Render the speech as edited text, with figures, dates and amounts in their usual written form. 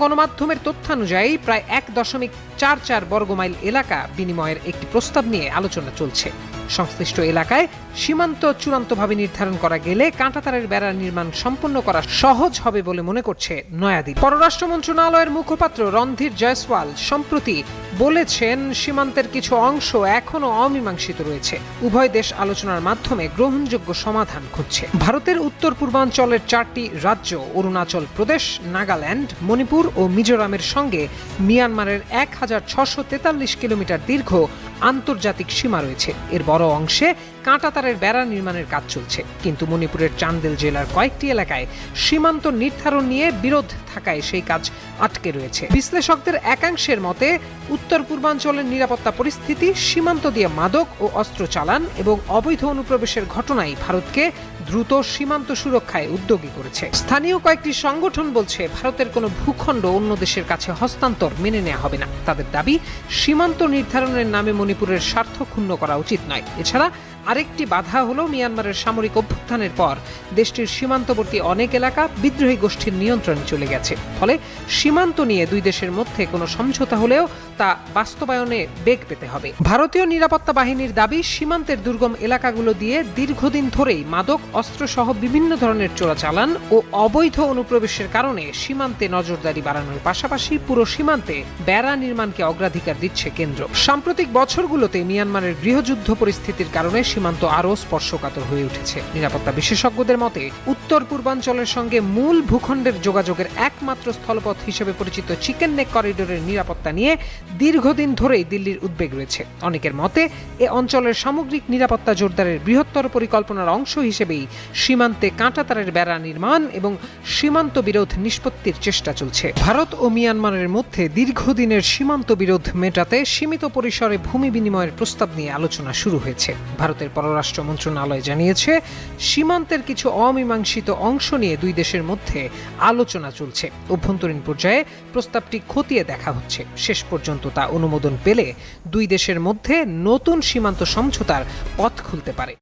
গণমাধ্যমের তথ্যানুযায়ী প্রায় 1.44 বর্গমাইল এলাকা বিনিময়ের একটি প্রস্তাব নিয়ে আলোচনা চলছে। সংশ্লিষ্ট এলাকায় সীমান্ত চূড়ান্তভাবে নির্ধারণ করা গেলে কাঁটাতারের বেড়া নির্মাণ সম্পন্ন করা সহজ হবে বলে মনে করছে নয়াদিল্লি। পররাষ্ট্র মন্ত্রণালয়ের মুখপাত্র রণধীর জয়সওয়াল সম্প্রতি বলেছেন, সীমান্তের কিছু অংশ এখনো অমীমাংসিত রয়েছে। উভয় দেশ আলোচনার মাধ্যমে গ্রহণযোগ্য সমাধান খুঁজছে। ভারতের উত্তর পূর্বাঞ্চলের 4টি রাজ্য অরুণাচল প্রদেশ, নাগাল্যান্ড, মণিপুর ও মিজোরামের সঙ্গে মিয়ানমারের 1643 কিলোমিটার দীর্ঘ আন্তর্জাতিক সীমা রয়েছে। এর বড় অংশে কাঁটাতারের বেড়া নির্মাণের কাজ চলছে, কিন্তু মণিপুরের চান্দেল জেলার কয়েকটি এলাকায় সীমান্ত নির্ধারণ নিয়ে বিরোধ থাকায় সেই কাজ আটকে রয়েছে। বিশ্লেষকদের একাংশের মতে, উত্তর পূর্বাঞ্চলের নিরাপত্তা পরিস্থিতি, সীমান্ত দিয়ে মাদক ও অস্ত্র চালান এবং অবৈধ অনুপ্রবেশের ঘটনাই ভারতকে দ্রুত সীমান্ত সুরক্ষায় উদ্যোগী করেছে। স্থানীয় কয়েকটি সংগঠন বলছে, ভারতের কোনো ভূখণ্ড অন্য দেশের কাছে হস্তান্তর মেনে নেওয়া হবে না। তাদের দাবি, সীমান্ত নির্ধারণের নামে মণিপুরের স্বার্থ ক্ষুণ্ণ করা উচিত নয়। এছাড়া আরেকটি বাধা হলো, মিয়ানমারের সামরিক অভ্যুত্থানের পর দেশটির সীমান্তবর্তী অনেক এলাকা বিদ্রোহী গোষ্ঠীর নিয়ন্ত্রণে চলে গেছে। ফলে সীমান্ত নিয়ে দুই দেশের মধ্যে কোনো সমঝোতা হলেও তা বাস্তবায়নে বেগ পেতে হবে। ভারতীয় নিরাপত্তা বাহিনীর দাবি, সীমান্তের দুর্গম এলাকাগুলো দিয়ে দীর্ঘদিন ধরেই মাদক, অস্ত্র সহ বিভিন্ন ধরনের চোরাচালান ও অবৈধ অনুপ্রবেশের কারণে সীমান্তে নজরদারি বাড়ানোর পাশাপাশি পুরো সীমান্তে বেড়া নির্মাণকে অগ্রাধিকার দিচ্ছে কেন্দ্র। সাম্প্রতিক বছরগুলোতে মিয়ানমারের গৃহযুদ্ধ পরিস্থিতির কারণে সীমান্ত আরও স্পর্শকাতর হয়ে উঠেছে। নিরাপত্তা বিশেষজ্ঞদের মতে, উত্তর পূর্বাঞ্চলের সঙ্গে মূল ভূখণ্ডের যোগাযোগের একমাত্র স্থলপথ হিসেবে পরিচিত চিকেন নেক করিডোরের নিরাপত্তা নিয়ে দীর্ঘদিন ধরেই দিল্লির উদ্বেগ রয়েছে। অনেকের মতে, এ অঞ্চলের সামগ্রিক নিরাপত্তা জোরদারের বৃহত্তর পরিকল্পনার অংশ হিসেবেই সীমান্তে কাঁটাতারের বেড়া নির্মাণ এবং সীমান্ত বিরোধ নিষ্পত্তির চেষ্টা চলছে। ভারত ও মিয়ানমারের মধ্যে দীর্ঘদিনের সীমান্ত বিরোধ মেটাতে সীমিত পরিসরে ভূমি বিনিময়ের প্রস্তাব নিয়ে আলোচনা শুরু হয়েছে। ভারতের পররাষ্ট্র মন্ত্রণালয় জানিয়েছে, সীমান্তের কিছু অমীমাংসিত অংশ নিয়ে দুই দেশের মধ্যে আলোচনা চলছে। অভ্যন্তরীণ পর্যায়ে প্রস্তাবটি খতিয়ে দেখা হচ্ছে। শেষ পর্যন্ত তা অনুমোদন পেলে দুই দেশের মধ্যে নতুন সীমান্ত সমঝোতার পথ খুলতে পারে।